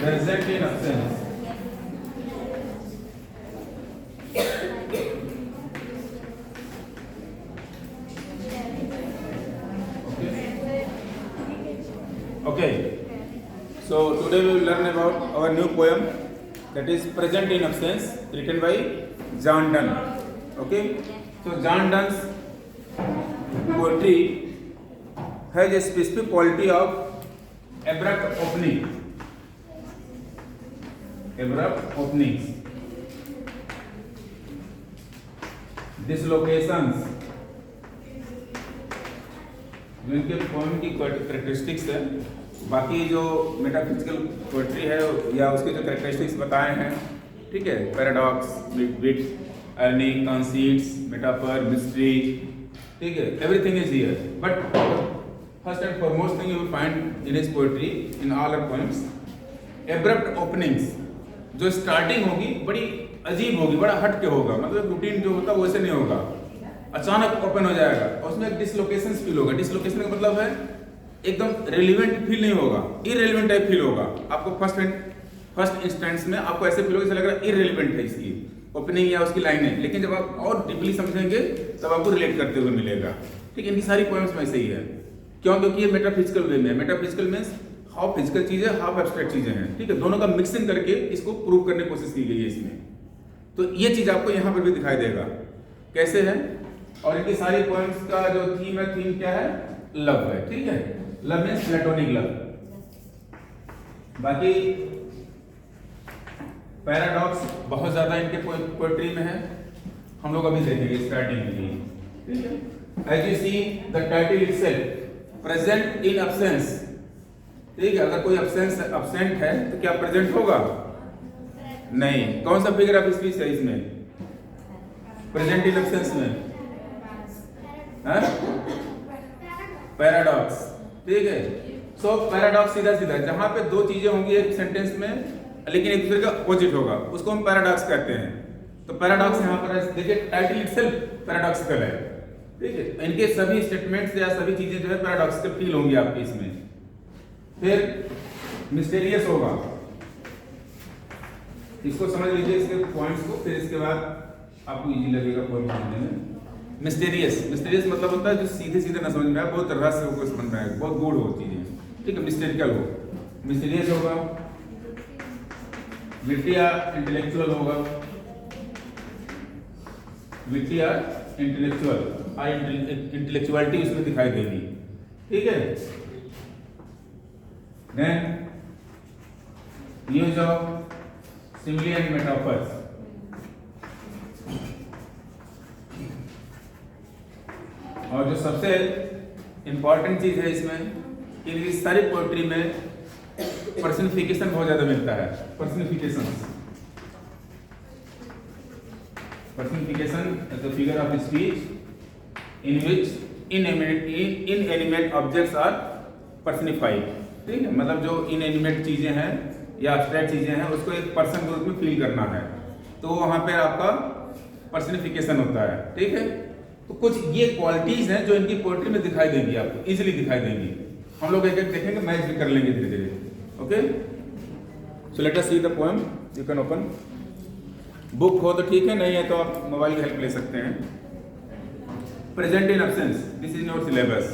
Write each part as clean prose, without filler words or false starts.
present in absence. Okay. So today we will learn about our new poem, that is Present in Absence, written by John Donne. Okay. So John Donne's poetry has a specific quality of abrupt opening. Abrupt openings, dislocations, जो इनके poem की characteristics है। बाकी जो metaphysical poetry है या उसके जो कैरेक्टरिस्टिक्स बताए हैं, ठीक है, paradox, wit, irony, conceits, metaphor, mystery, ठीक है, everything is here. But first and foremost thing you will find in his poetry, in all our poems, abrupt openings. जो स्टार्टिंग होगी बड़ी अजीब होगी, बड़ा हट के होगा, मतलब रूटीन जो होता है वैसे नहीं होगा, अचानक ओपन हो जाएगा और उसमें एक डिसलोकेशन फील होगा। डिसलोकेशन का मतलब है एकदम रेलिवेंट फील नहीं होगा, इररेलेवेंट टाइप फील होगा आपको। फर्स्ट इंस्टेंस में आपको ऐसे फील होगा जैसे लग रहा है इररेलेवेंट है इसकी ओपनिंग या उसकी लाइनें, लेकिन जब आप और डीपली समझेंगे तब आपको रिलेट करते हुए मिलेगा। ठीक है, इनकी सारी पोएम्स में ऐसे ही है। क्यों? क्योंकि ये मेटाफिजिकल वे में है। मेटाफिजिकल मीन्स हाफ फिजिकल चीजें, हाफ एब्स्ट्रैक्ट चीजें हैं। ठीक है, दोनों का मिक्सिंग करके इसको प्रूव करने की कोशिश की गई है इसमें। तो ये चीज आपको यहाँ पर भी दिखाई देगा कैसे है। और इनकी सारी पोएम्स का जो थीम है, थीम क्या है? लव है। ठीक है, लव मीन्स प्लेटोनिक लव। बाकी पैराडॉक्स बहुत ज्यादा इनके पोएट्री में है, हम लोग अभी देखेंगे स्टार्टिंग में। ठीक है, as you see the title itself, present in absence. ठीक है, अगर कोई अब्सेंट है तो क्या प्रेजेंट होगा? नहीं। कौन सा फिगर ऑफ स्पीच है इसमें? प्रेजेंट इन अब्सेंस में पैराडॉक्स। ठीक है, सो पैराडॉक्स सीधा सीधा जहां पे दो चीजें होंगी एक सेंटेंस में लेकिन एक दूसरे का अपोजिट होगा, उसको हम पैराडॉक्स कहते हैं। तो पैराडॉक्स यहाँ पर देखिए, टाइटल इटसेल्फ पैराडॉक्सिकल है। ठीक है, इनके सभी स्टेटमेंट्स या सभी चीजें जो है पैराडॉक्सिकल फील होंगी आपकी इसमें। फिर मिस्टीरियस होगा, इसको समझ लीजिए इसके पॉइंट्स को, फिर इसके बाद आपको इजी लगेगा पॉइंट समझने में। मिस्टीरियस मतलब होता है जो सीधे सीधे ना समझ में आए, बहुत रहस्य हो कुछ बन रहा है, बहुत गूढ़ हो चीजें। ठीक है, मिस्टेरिकल हो, मिस्टीरियस होगा। विटिया इंटेलेक्चुअल होगा, विटिया इंटेलेक्चुअल, इंटेलेक्चुअलिटी उसमें दिखाई देगी। ठीक है, then use of simile and metaphors. और जो सबसे इंपॉर्टेंट चीज है इसमें, कि सारी पोएट्री में पर्सनिफिकेशन बहुत ज्यादा मिलता है। Personification the figure of speech in which inanimate objects are personified. ठीक है, मतलब जो इनएनिमेट चीजें हैं या एब्स्ट्रैक्ट चीजें हैं उसको एक पर्सन के रूप में फील करना है, तो वहां पे आपका पर्सनिफिकेशन होता है। ठीक है, तो कुछ ये क्वालिटीज हैं जो इनकी पोएट्री में दिखाई देंगी, आपको इजीली दिखाई देंगी। हम लोग एक एक देखेंगे, मैच भी कर लेंगे धीरे धीरे। Okay, so let us see the poem. You can open, book हो तो ठीक है, नहीं है तो आप मोबाइल की हेल्प ले सकते हैं। Present in absence, this is your syllabus.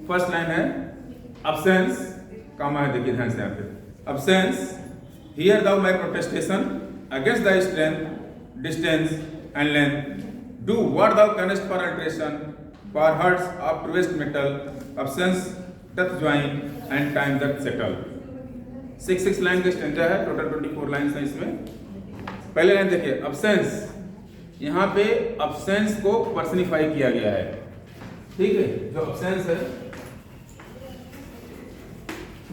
First line है अब्सेंस, कामा है, देखिए ध्यान से यहाँ पे। Absence, hear thou my protestation against thy strength, distance and length. Do what thou canst for alteration, for hearts of truest metal, absence doth join and time doth settle. 6 line का stanza है, total 24 line है इसमें। पहले line देखिए, absence, यहाँ पे absence को पर्सनिफाई किया गया है। ठीक है, जो अब्सेंस है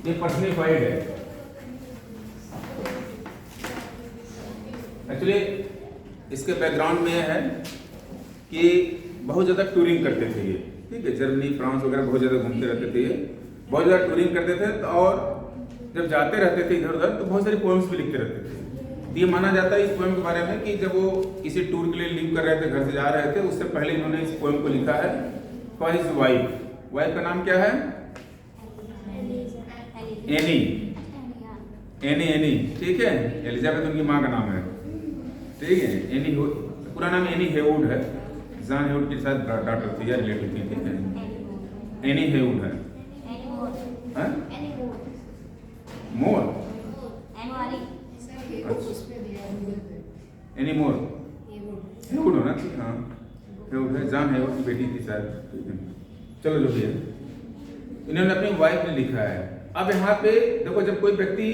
ये पर्सनिफाइड है। एक्चुअली इसके बैकग्राउंड में यह है कि बहुत ज़्यादा टूरिंग करते थे ये। ठीक है, जर्मनी, फ्रांस वगैरह बहुत ज़्यादा घूमते रहते थे ये, बहुत ज़्यादा टूरिंग करते थे। तो और जब जाते रहते थे इधर उधर तो बहुत सारी पोएम्स भी लिखते रहते थे। ये माना जाता है इस पोएम के बारे में कि जब वो किसी टूर के लिए लीव कर रहे थे, घर से जा रहे थे, उससे पहले इन्होंने इस पोएम को लिखा है फॉर हिज वाइफ। वाइफ का नाम क्या है? एनी। एनी, ठीक है, एलिजाबेथ उनकी माँ का नाम है, ठीक है। एनी पूरा नाम एनी हेवुड है, जॉन हेवुड के साथ डॉटर थी या रिलेटिव थी, ठीक है। एनी हेवुड है, मोर, एनी मोर हेवुड होना चाहिए, हाँ हेवुड है, जॉन हेवुड की बेटी थी शायद, ठीक है। चलो जो भी है, इन्होंने अपनी वाइफ ने लिखा है। अब यहाँ पे देखो, जब कोई व्यक्ति,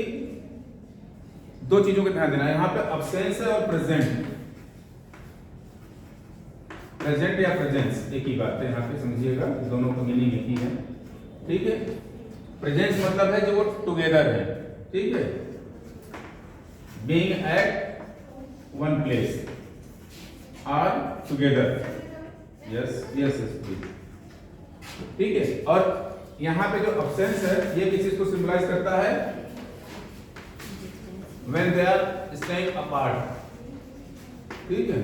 दो चीजों का ध्यान देना है यहाँ पे, अब्सेंस है और प्रेजेंट। प्रेजेंट या प्रेजेंस एक ही बात है, यहाँ पे समझिएगा, दोनों का मीनिंग एक ही है, ठीक है। प्रेजेंस मतलब है जो वो टुगेदर है, ठीक है, being at one place are together, yes yes yes, ठीक है। और यहाँ पे जो अब्सेंस है ये किस चीज को सिंबलाइज करता है, when they are staying apart, ठीक है।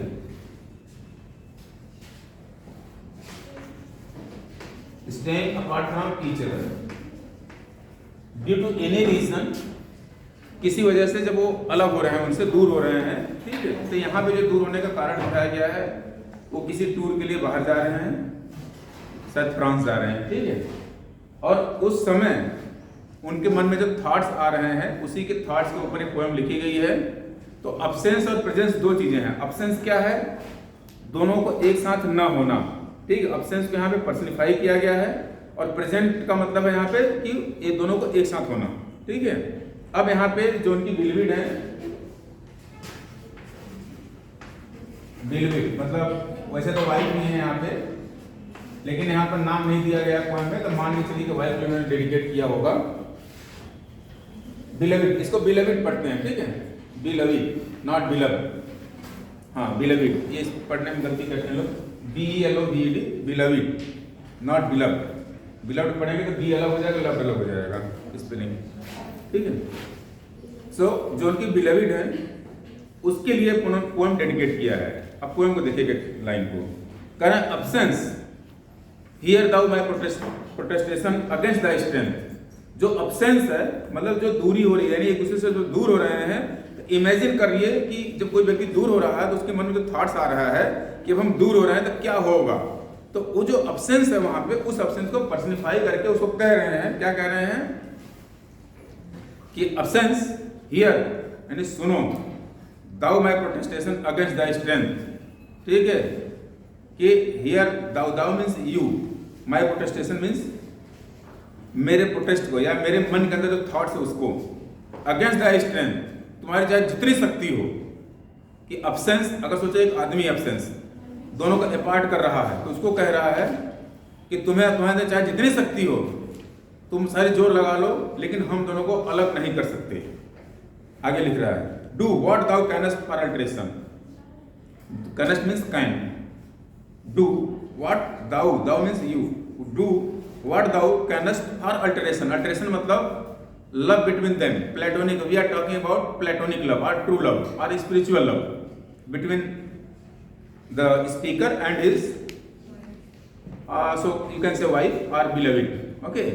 staying apart from each other due to any reason, किसी वजह से जब वो अलग हो रहे हैं, उनसे दूर हो रहे हैं, ठीक है। तो यहाँ पे जो दूर होने का कारण बताया गया है, वो किसी टूर के लिए बाहर जा रहे हैं, शायद फ्रांस जा रहे हैं, ठीक है। और उस समय उनके मन में जो थॉट्स आ रहे हैं, उसी के थॉट्स के ऊपर एक पोएम लिखी गई है। तो अब्सेंस और प्रेजेंस दो चीजें हैं। अब्सेंस क्या है, दोनों को एक साथ न होना, ठीक है। अब्सेंस को यहाँ पे पर्सनिफाई किया गया है, और प्रेजेंट का मतलब है यहाँ पे कि ये दोनों को एक साथ होना, ठीक है। अब यहाँ पे जो उनकी बिलविड है, बिलविड मतलब वैसे तो वाइफ नहीं है यहाँ पे, लेकिन यहाँ पर नाम नहीं दिया गया पोएम में, तो मान के चलिए कि वाइफ को उन्होंने डेडिकेट किया होगा। बिलविड, इसको बिलविड पढ़ते हैं, ठीक है, बिलविड नॉट बिलव, हाँ बिलविड, ये पढ़ने में गलती करते हैं लोग, BELOVED, बिलविड नॉट बिलव। बिलव्ड पढ़ेंगे तो बी अलग हो जाएगा, लव अलग हो जाएगा स्पेलिंग, ठीक है। सो जो उनकी बिलविड है उसके लिए पोएम डेडिकेट किया है। अब पोएम को देखिएगा, लाइन को कह रहा है, absence hear thou my protestation against the strength. जो अब्सेंस है मतलब जो दूरी हो रही है, यानी एक दूसरे से जो दूर हो रहे हैं, तो इमेजिन करिए कि जब कोई व्यक्ति दूर हो रहा है तो उसके मन में जो थॉट्स आ रहा है कि अब हम दूर हो रहे हैं तो क्या होगा, तो वो जो अब्सेंस है वहां पे, उस अब्सेंस को पर्सनिफाई करके उसको कह रहे हैं, क्या कह रहे हैं कि अब्सेंस हियर यानी सुनो, thou my protestation against the strength, ठीक है, कि hear thou, thou means you, my protestation means मेरे प्रोटेस्ट को या मेरे मन के अंदर जो थॉट्स है उसको, अगेंस्ट द स्ट्रेंथ तुम्हारी चाहे जितनी शक्ति हो, कि अब्सेंस, अगर सोचे एक आदमी अब्सेंस दोनों का अपार्ट कर रहा है, तो उसको कह रहा है कि तुम्हारे चाहे जितनी शक्ति हो तुम सारे जोर लगा लो, लेकिन हम दोनों को अलग नहीं कर सकते। आगे लिख रहा है, do what thou canst for alteration, canst means can, do what thou, thou means you, do what thou canst for alteration. Alteration मतलब love between them, platonic, we are talking about platonic love or true love or spiritual love between the speaker and his so you can say wife or beloved, okay।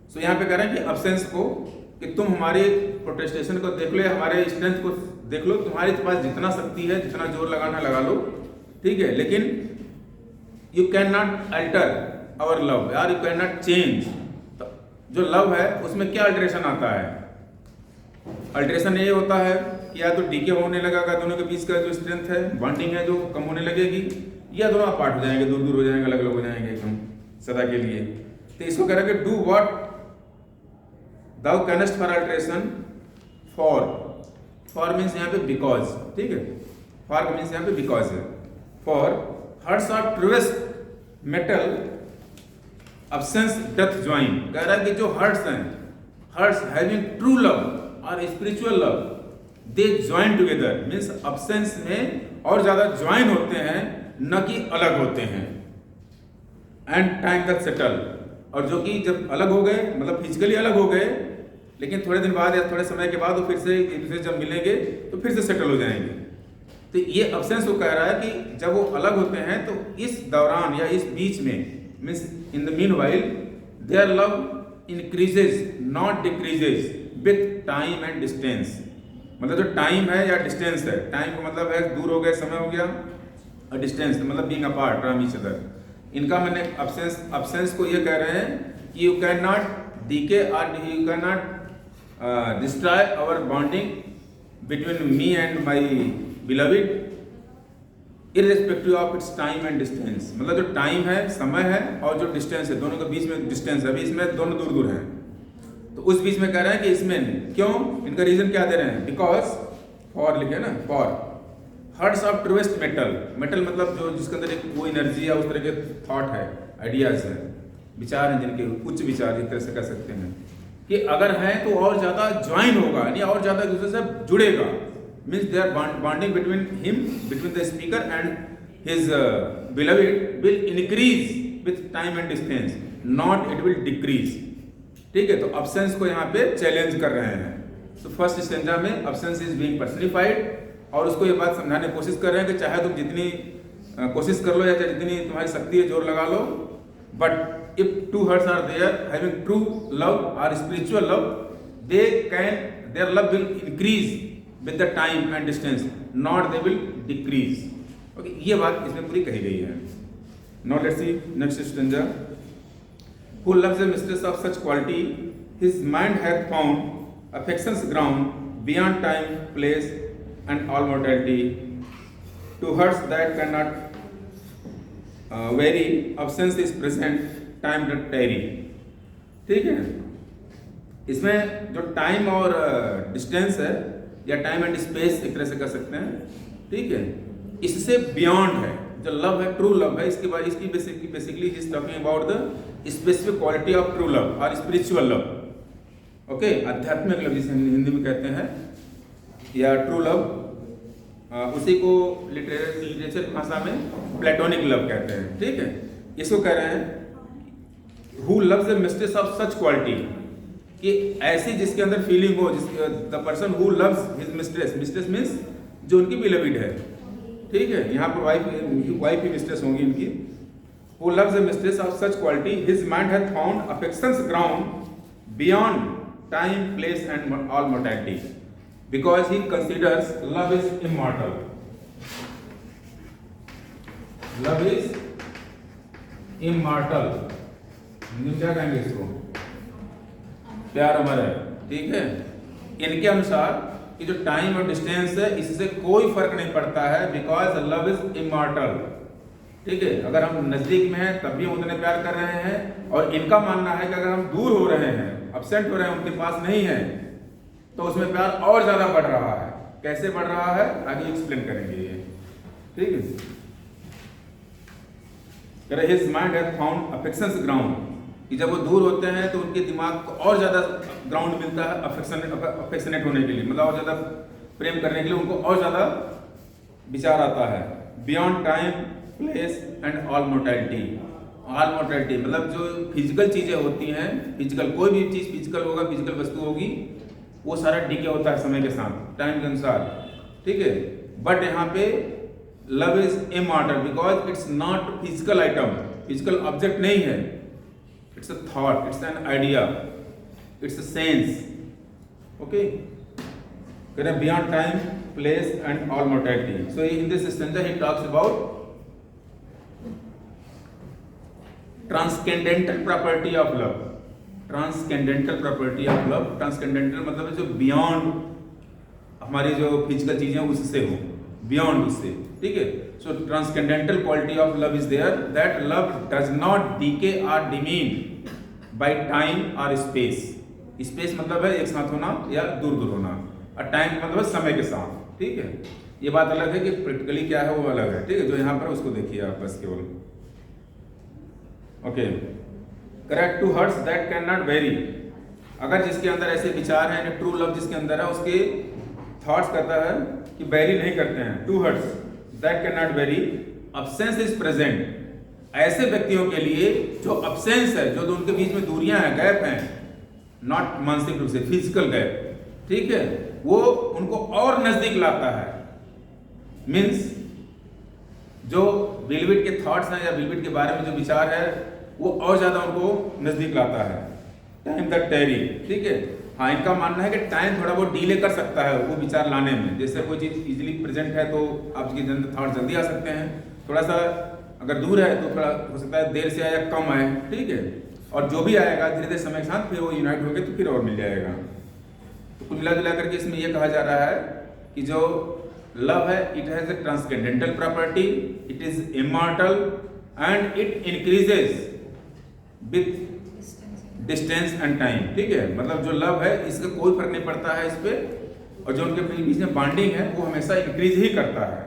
so यहाँ पे कह रहे हैं कि absence को, कि तुम हमारे प्रोटेस्टेशन को देख लो या हमारे स्ट्रेंथ को देख लो, तुम्हारे पास जितना शक्ति है, जितना जोर लगाना लगा लो, ठीक है, लेकिन you cannot alter our love or you cannot change। जो लव है उसमें क्या अल्टरेशन आता है, अल्टरेशन ये होता है कि या तो डीके होने लगेगा, दोनों के बीच का जो स्ट्रेंथ है, बॉन्डिंग है, जो कम होने लगेगी, या दोनों अपार्ट हो जाएंगे, दूर दूर हो जाएंगे, अलग अलग हो जाएंगे एकदम सदा के लिए। तो इसको कह रहा है कि do what thou canst for alteration, for means यहाँ पे बिकॉज, ठीक है, फॉर मीन्स यहाँ पे बिकॉज है, for hearts of truest metal absence doth join. कह रहा है कि जो हर्ट्स हैं, हर्ट्स हैविंग ट्रू लव और spiritual love, they join together, means absence में और ज्यादा ज्वाइन होते हैं, न कि अलग होते हैं। एंड टाइम दैट सेटल, और जो कि जब अलग हो गए, मतलब फिजिकली अलग हो गए, लेकिन थोड़े दिन बाद या थोड़े समय के बाद वो फिर से एक दूसरे जब मिलेंगे तो फिर से सेटल हो जाएंगे। तो ये अब्सेंस को कह रहा है कि जब वो अलग होते हैं तो इस दौरान या इस बीच में, means in the meanwhile their love increases not decreases, with time and distance. मतलब जो टाइम है या डिस्टेंस है, टाइम का मतलब है दूर हो गए, समय हो गया, और डिस्टेंस मतलब being apart from each other. इनका मैंने अब्सेंस को ये कह रहे हैं कि यू कैन नॉट डीके और you can not destroy our bonding between me and my beloved irrespective of its time and distance. मतलब जो टाइम है, समय है, और जो डिस्टेंस है, दोनों के बीच में डिस्टेंस है, अभी इसमें दोनों दूर दूर हैं, तो उस बीच में कह रहे हैं कि इसमें क्यों, इनका रीजन क्या दे रहे हैं, बिकॉज फॉर लिखे ना, for hearts of truest metal. Metal मतलब जो जिसके अंदर एक वो एनर्जी या उस तरह के थॉट है, आइडियाज हैं, विचार हैं, जिनके उच्च विचार एक तरह से कह सकते हैं, कि अगर है तो और ज़्यादा ज्वाइन होगा, यानी और ज़्यादा एक दूसरे से जुड़ेगा। Means they are bonding between him, between the speaker and his beloved will increase with time and distance, not it will decrease. ठीक है, तो अब्सेंस को यहाँ पे चैलेंज कर रहे हैं। तो फर्स्ट स्टेंजा में अब्सेंस इज बीइंग पर्सनिफाइड, और उसको ये बात समझाने की कोशिश कर रहे हैं कि चाहे तुम जितनी कोशिश कर लो या चाहे जितनी तुम्हारी शक्ति है, जोर लगा लो, but if two hearts are there having true love और spiritual love, they can, their love will increase with the time and distance, not they will decrease. Okay, ये बात इसमें पूरी कही गई है। Now let's see next stanza. Who loves a mistress of such quality, his mind hath found affection's ground beyond time, place, and all mortality. To hearts that cannot vary, absence is present, time doth tarry. ठीक है, इसमें जो time और distance है, या time and space एक तरह से कह सकते हैं, ठीक है, इससे बियॉन्ड है जो लव है, ट्रू लव है। इसके बाद इसकी basically he is talking about the specific quality of true love और स्पिरिचुअल लव। ओके, आध्यात्मिक लव जिसे हिंदी में कहते हैं, या ट्रू लव, उसी को लिटरेचर भाषा में प्लेटोनिक लव कहते हैं। ठीक है, इसको कह रहे हैं who loves the mistress of such quality, कि ऐसी जिसके अंदर फीलिंग हो, the person who loves his mistress, mistress means जो उनकी बिलविड है। ठीक है, यहाँ पर वाइफ ही मिस्ट्रेस होंगी इनकी। Who loves a mistress of such quality, his mind hath found affection's ground beyond time, place, and all mortality, because he considers love is immortal. Love is immortal. क्या कहेंगे इसको? प्यार अमर है। ठीक है, इनके अनुसार कि जो टाइम और डिस्टेंस है, इससे कोई फर्क नहीं पड़ता है, बिकॉज लव इज इमॉर्टल। ठीक है, अगर हम नजदीक में हैं तब भी हम उतने प्यार कर रहे हैं, और इनका मानना है कि अगर हम दूर हो रहे हैं, अब्सेंट हो रहे हैं, उनके पास नहीं है, तो उसमें प्यार और ज्यादा बढ़ रहा है। कैसे बढ़ रहा है आगे एक्सप्लेन करेंगे ये। ठीक है, his mind has found affections ground, कि जब वो दूर होते हैं तो उनके दिमाग को और ज्यादा ग्राउंड मिलता है अफेक्शनेट होने के लिए, मतलब और ज्यादा प्रेम करने के लिए उनको और ज्यादा विचार आता है। Beyond time, place and all mortality. All mortality मतलब जो फिजिकल चीजें होती हैं, फिजिकल कोई भी चीज फिजिकल होगा, फिजिकल वस्तु होगी, वो सारा डीके होता है समय के साथ, टाइम के अनुसार। ठीक है, बट यहाँ पे love is immortal because it's not physical item, physical object नहीं है, it's a thought, it's an idea, it's a sense. Okay, beyond time, place and all mortality. So in this stanza he talks about transcendental property of love. Transcendental property of love, transcendental मतलब है जो beyond हमारी जो physical चीजें उससे हो, beyond उससे। ठीक है, so transcendental quality of love is there, that love does not decay और डिमीन बाय टाइम और स्पेस। स्पेस मतलब है एक साथ होना या दूर दूर होना, और टाइम मतलब है समय के साथ। ठीक है, ये बात अलग है कि प्रैक्टिकली क्या है वो अलग है। ठीक है, जो यहाँ पर उसको देखिए आप बस केवल। Okay, correct, two hearts that can not vary. अगर जिसके अंदर ऐसे विचार हैं, ट्रू लव जिसके अंदर है, उसके थॉट्स कहता है कि वेरी नहीं करते हैं। Two hearts that can not vary, absence is present. ऐसे व्यक्तियों के लिए जो अब्सेंस है, जो उनके बीच में दूरियां हैं, गैप हैं, नॉट मानसिक रूप से, फिजिकल गैप, ठीक है, वो उनको और नजदीक लाता है। मीन्स जो बिलविड के थॉट्स हैं या बिलविड के बारे में जो विचार है, वो और ज्यादा उनको नजदीक लाता है। टाइम दैट टेरी, ठीक है, हाँ, इनका मानना है कि टाइम थोड़ा बहुत डिले कर सकता है वो विचार लाने में। जैसे कोई चीज़ इजीली प्रेजेंट है तो आपके थॉट जल्दी आ सकते हैं, थोड़ा सा अगर दूर है तो थोड़ा हो सकता है देर से आए या कम आए, ठीक है। और जो भी आएगा धीरे धीरे समय के साथ फिर वो यूनाइट होकर तो फिर और मिल जाएगा। तो कुल मिला जुला करके इसमें यह कहा जा रहा है कि जो लव है it has a transcendental property, it is immortal and it increases with distance and time, ठीक है। मतलब जो लव है इसका कोई फर्क नहीं पड़ता है इस पे, और जो उनके बीच में बॉन्डिंग है वो हमेशा इंक्रीज ही करता है।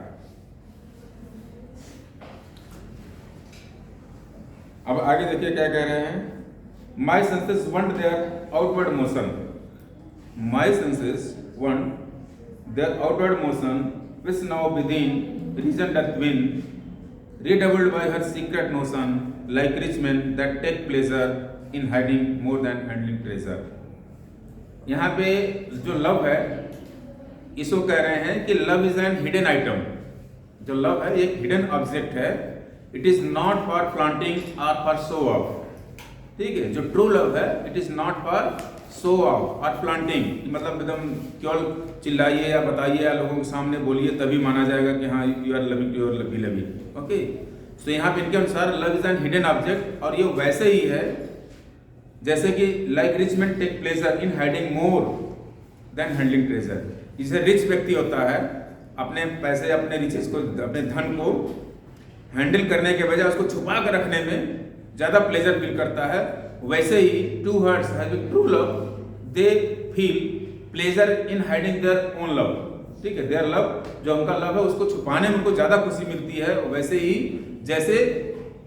अब आगे देखिए क्या कह रहे हैं। My senses want their outward motion, my senses want their outward motion which now within reason doth win, redoubled by her secret notion, like rich men that take pleasure in hiding more than handling treasure। यहाँ पे जो love है इसको कह रहे हैं कि love is an hidden item. जो लव है एक हिडन ऑब्जेक्ट है, it is not for flaunting और फॉर शो ऑफ, ठीक है। जो ट्रू लव है it is not for show off और फ्लॉन्टिंग, मतलब एकदम केवल चिल्लाइए या बताइए या लोगों के सामने बोलिए तभी माना जाएगा कि हाँ you are loving to your lovey lovey, okay. तो यहाँ पे इनके अनुसार love is an hidden object, और ये वैसे ही है जैसे कि like rich man take pleasure in hiding more than handling treasure. जैसे रिच व्यक्ति होता है अपने पैसे, अपने रिचेस को, अपने धन को हैंडल करने के बजाय उसको छुपा कर रखने में ज़्यादा प्लेजर फील करता है, वैसे ही two hearts have true love they feel pleasure in hiding their own love, ठीक है। देयर लव, जो उनका लव है उसको छुपाने में उनको ज़्यादा खुशी मिलती है। वैसे ही जैसे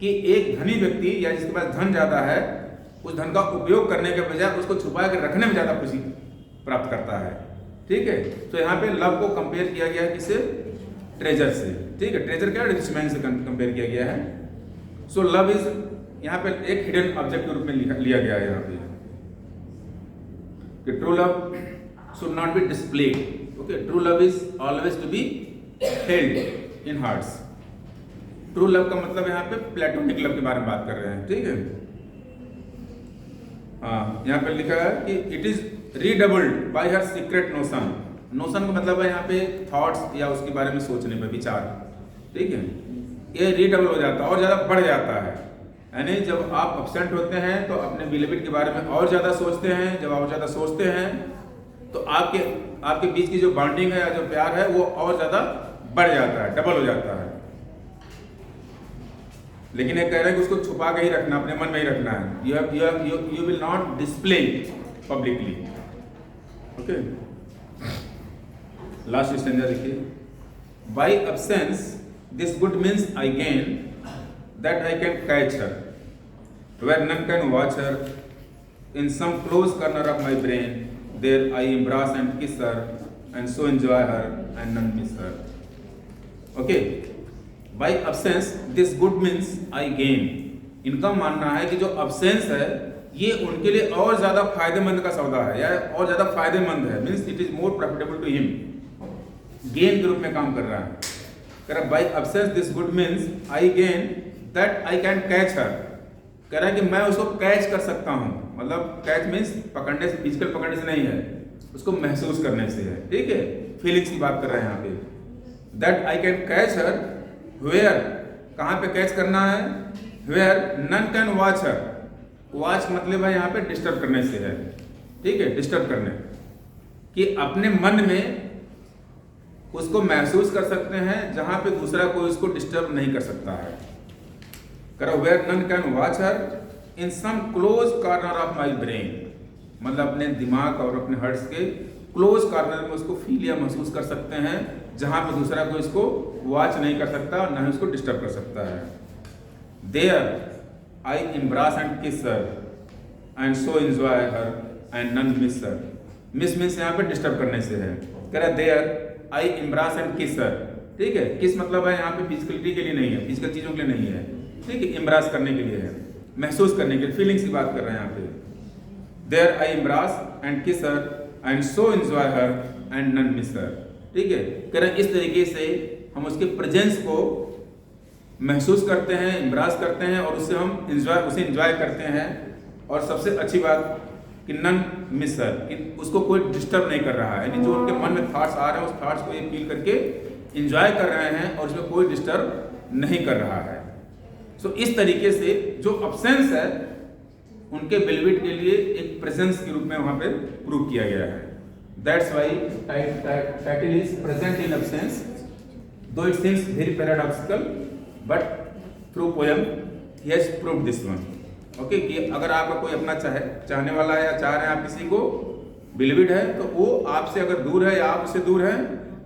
कि एक धनी व्यक्ति या जिसके पास धन ज़्यादा है उस धन का उपयोग करने के बजाय उसको छुपा कर रखने में ज़्यादा खुशी प्राप्त करता है, ठीक है। तो यहाँ पे लव को कंपेयर किया गया है किससे? ट्रेजर से, ठीक है। ट्रेजर क्या रिच मैन से कंपेयर किया गया है। सो लव इज यहाँ पे एक हिडन ऑब्जेक्ट के रूप में लिया गया है यहाँ पे कि true love should not be displayed, okay. True love is always to be held in hearts. True love का मतलब यहाँ पे प्लेटोनिक लव के बारे में बात कर रहे हैं, ठीक है। हाँ, यहाँ पे लिखा है कि it is रीडबल्ड bye her secret notion. Notion का मतलब है यहाँ पे थॉट्स या उसके बारे में सोचने पर विचार, ठीक है। ये रीडबल हो जाता है और ज़्यादा बढ़ जाता है, यानी जब आप अपसेंट होते हैं तो अपने बिलीविड के बारे में और ज़्यादा सोचते हैं। जब आप ज़्यादा सोचते हैं तो आपके बीच की जो बॉन्डिंग है या जो प्यार है वो और ज़्यादा बढ़ जाता है, डबल हो जाता है। लेकिन ये कह रहे हैं कि उसको छुपा के ही रखना, अपने मन में ही रखना है। You will not display publicly, okay. Last stanza देखिए। By absence this good means I gain that I can catch her, where none can watch her. In some close corner of my brain, there I embrace and kiss her, and so enjoy her, and none miss her. Okay. By absence, this good means I gain. इनका मानना है कि जो absence है ये उनके लिए और ज़्यादा फायदेमंद का सौदा है या और ज़्यादा फायदेमंद है, means it is more profitable to him. Gain के रूप में काम कर रहा है। कह रहा by absence this good means I gain that I can catch her। कह रहा है कि मैं उसको कैच कर सकता हूँ, मतलब कैच मीन्स पकड़ने से, फिजिकल पकड़ने से नहीं है, उसको महसूस करने से है, ठीक है। फीलिंग्स की बात कर रहे हैं यहाँ पे। That I can catch her where, कहाँ पे कैच करना है? Where none can watch her. Watch मतलब है यहाँ पे डिस्टर्ब करने से है, ठीक है। डिस्टर्ब करने कि अपने मन में उसको महसूस कर सकते हैं जहाँ पे दूसरा कोई उसको डिस्टर्ब नहीं कर सकता है। करो where none can watch her in some close corner of my brain, मतलब अपने दिमाग और अपने हर्ट्स के क्लोज कॉर्नर में उसको फील या महसूस कर सकते हैं जहाँ पे दूसरा कोई इसको वॉच नहीं कर सकता और ना ही उसको डिस्टर्ब कर सकता है। There I embrace and kiss her and so enjoy her and none miss her. Miss means यहाँ पे डिस्टर्ब करने से है। कह रहा there I embrace and kiss हर, ठीक है। किस मतलब है यहाँ पे फिजिकलिटी के लिए नहीं है, फिजिकल चीज़ों के लिए नहीं है, ठीक है। एम्ब्रास करने के लिए है, महसूस करने के लिए, फीलिंग्स की बात कर रहे हैं यहाँ पे। There I embrace and kiss her and so enjoy her and none miss her, ठीक है। कह रहे हैं इस तरीके से हम उसके प्रेजेंस को महसूस करते हैं, एम्ब्रास करते हैं और उससे हम उसे एंजॉय करते हैं। और सबसे अच्छी बात कि नन मिस हर, कि उसको कोई डिस्टर्ब नहीं कर रहा है, यानी जो उनके मन में थॉट्स आ रहे हैं उस थॉट्स को ये फील करके एंजॉय कर रहे हैं और उसमें कोई डिस्टर्ब नहीं कर रहा है। सो इस तरीके से जो अब्सेंस है उनके बिलीविड के लिए एक प्रेजेंस के रूप में वहां पे प्रूव किया गया है। That's why title is present in absence, though it seems very paradoxical but through poem he has proved this one. Okay, कि अगर आपका कोई अपना चाहने वाला है या चाह रहे हैं आप किसी को, बिलीविड है, तो वो आपसे अगर दूर है या आप उससे दूर हैं,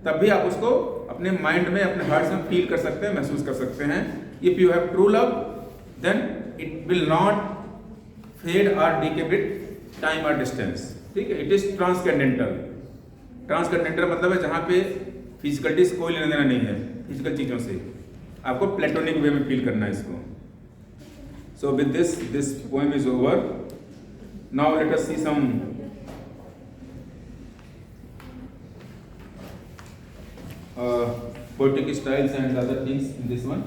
तब भी आप उसको अपने माइंड में, अपने हार्ट में फील कर सकते हैं, महसूस कर सकते हैं। If you have true love then it will not fade और डीके विद टाइम और डिस्टेंस। ठीक है, इट इज ट्रांसकेंडेंटल। ट्रांसकेंडेंटल मतलब है जहां पे फिजिकलिटीज कोई लेना देना नहीं है फिजिकल चीजों से, आपको प्लेटोनिक वे में फील करना है इसको। So with this poem is over. Now let us see some poetic styles and other things in this one.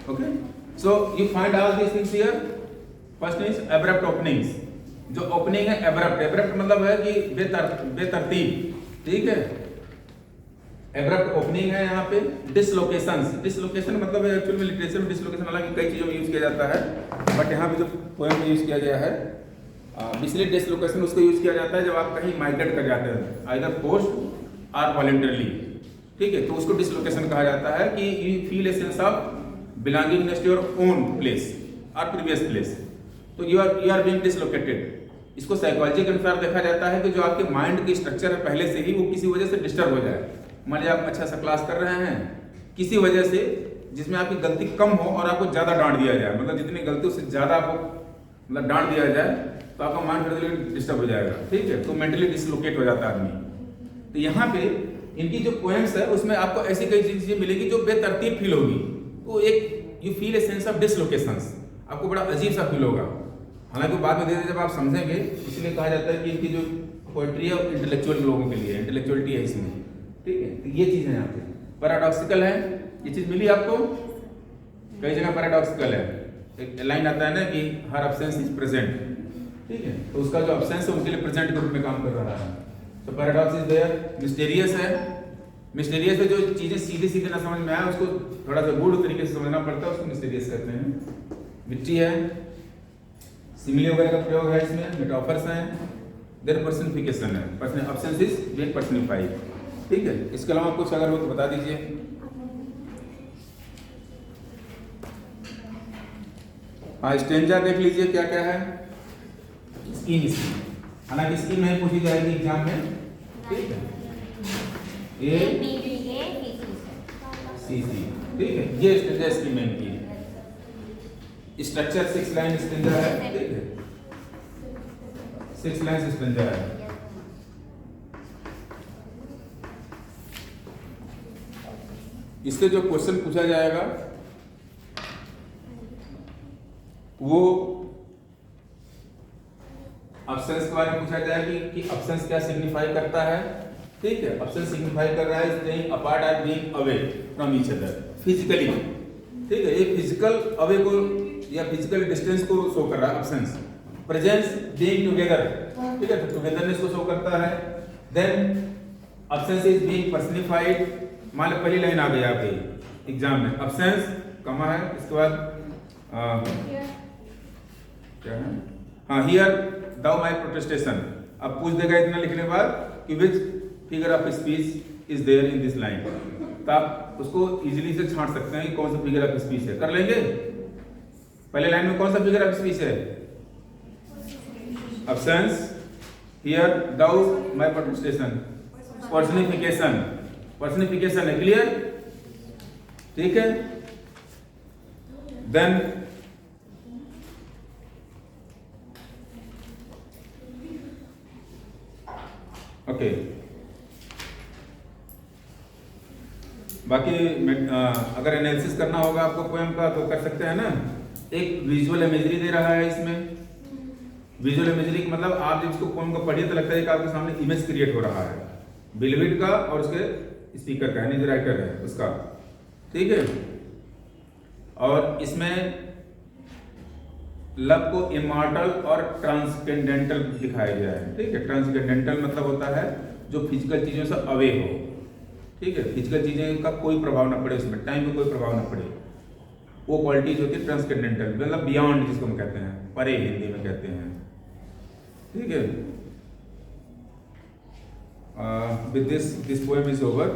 Okay, so you find all these things here. First is abrupt openings. जो opening है abrupt मतलब है कि बेतरतीब, ठीक है। Abrupt opening है यहाँ पे। डिसलोकेशन मतलब एक्चुअल में लिटरेचर में डिसलोकेशन हालांकि कई चीज़ों में यूज़ किया जाता है, बट यहाँ पे जो पोएम में यूज़ किया गया है इसलिए डिसलोकेशन उसको यूज़ किया जाता है जब आप कहीं माइग्रेट कर जाते हैं, आइदर फोर्स्ड और वॉलंटरली, ठीक है, तो उसको डिसलोकेशन कहा जाता है कि you feel a sense of belongingness to your own place और प्रीवियस प्लेस, तो यू आर बीइंग डिसलोकेटेड। इसको साइकोलॉजी के अनुसार देखा जाता है कि जो आपके माइंड की स्ट्रक्चर है पहले से ही वो किसी वजह से डिस्टर्ब हो जाए। मान लीजिए आप अच्छा सा क्लास कर रहे हैं, किसी वजह से जिसमें आपकी गलती कम हो और आपको ज़्यादा डांट दिया जाए, मतलब जितनी गलती उससे ज़्यादा आपको मतलब डांट दिया जाए तो आपका माइंड फिर डिस्टर्ब हो जाएगा, ठीक है, तो मेंटली डिसलोकेट हो जाता है आदमी। तो यहाँ पे इनकी जो पोएम्स है उसमें आपको ऐसी कई चीज़ें मिलेगी जो बेतरतीब फील होगी, तो एक you feel a sense of dislocations, आपको बड़ा अजीब सा फील होगा। हालांकि बाद में धीरे जब आप समझेंगे, इसलिए कहा जाता है कि इनकी जो पोएट्री है इंटेलेक्चुअल लोगों के लिए, इंटेलेक्चुअलिटी है इसमें, ठीक है। तो ये चीज़ है यहाँ पे पैराडॉक्सिकल है, ये चीज़ मिली आपको, कई जगह पैराडॉक्सिकल है। एक लाइन आता है ना कि हर अब्सेंस इज प्रेजेंट, ठीक है, तो उसका जो अब्सेंस है उसके लिए प्रेजेंट के रूप में काम कर रहा है। तो पैराडॉक्स इज देयर। मिस्टीरियस है, मिस्टीरियस है जो चीज़ें सीधे सीधे ना समझ में आए उसको थोड़ा सा गूढ़ तरीके से समझना पड़ता है, उसको मिस्टीरियस कहते हैं। विट्टी है, सिमिली वगैरह का प्रयोग है इसमें, मेटाफर्स हैं, देयर पर्सनिफिकेशन है, अब्सेंस इज बीइंग पर्सनिफाइड, ठीक है। इसके अलावा कुछ अगर हो तो बता दीजिए। हाँ, स्टेंजा देख लीजिए क्या क्या है। स्कीम, हालांकि स्कीम नहीं पूछी जाएगी एग्जाम में, ठीक है। ए सी सी, ठीक है, ये स्टेंजा स्कीम है इनकी। स्ट्रक्चर 6 लाइन स्टेंजा है, ठीक है, 6 लाइन स्टेंजा है। इससे जो क्वेश्चन पूछा जाएगा वो अब्सेंस के बारे में पूछा जाएगा कि अब्सेंस क्या सिग्निफाई करता है, ठीक है। अब्सेंस सिग्निफाई कर रहा है स्टेइंग अपार्ट और being away from each other physically, ठीक है, ये फिजिकल अवे को या फिजिकल डिस्टेंस को शो कर रहा है अब्सेंस। प्रेजेंस बीइंग टुगेदर, ठीक है, तो टुगेदरनेस को शो करता है। Then absence is being personified, मान लो पहली लाइन आ गई आपके एग्जाम में, अब्सेंस कमा है, इसके बाद क्या है, हाँ, हियर दाउ माय प्रोटेस्टेशन। अब पूछ देगा इतना लिखने के बाद कि which figure of speech is there in this line, तो आप उसको इजीली से छांट सकते हैं कि कौन सा फिगर ऑफ स्पीच है। कर लेंगे, पहले लाइन में कौन सा फिगर ऑफ स्पीच है, absence, hear thou my protestation, personification, personification है, क्लियर, ठीक है। देन ओके, बाकी अगर एनालिसिस करना होगा आपको पोएम का तो कर सकते हैं ना। एक विजुअल इमेजरी दे रहा है इसमें। विजुअल इमेजरी मतलब आप जब इसको पोएम को पढ़िए तो लगता है कि आपके सामने इमेज क्रिएट हो रहा है, बिलीविड का और उसके स्पीकर का, यानी जो राइटर है उसका, ठीक है। और इसमें लव को इमॉर्टल और ट्रांसकेंडेंटल दिखाया गया है। ठीक है, ट्रांसकेंडेंटल मतलब होता है जो फिजिकल चीज़ों से अवे हो। ठीक है, फिजिकल चीज़ें का कोई प्रभाव ना पड़े, उसमें टाइम में कोई प्रभाव ना पड़े, वो क्वालिटीज होती है ट्रांसकेंडेंटल, मतलब बियॉन्ड जिसको हम कहते हैं, परे हिंदी में कहते हैं। ठीक है, with this poem is over.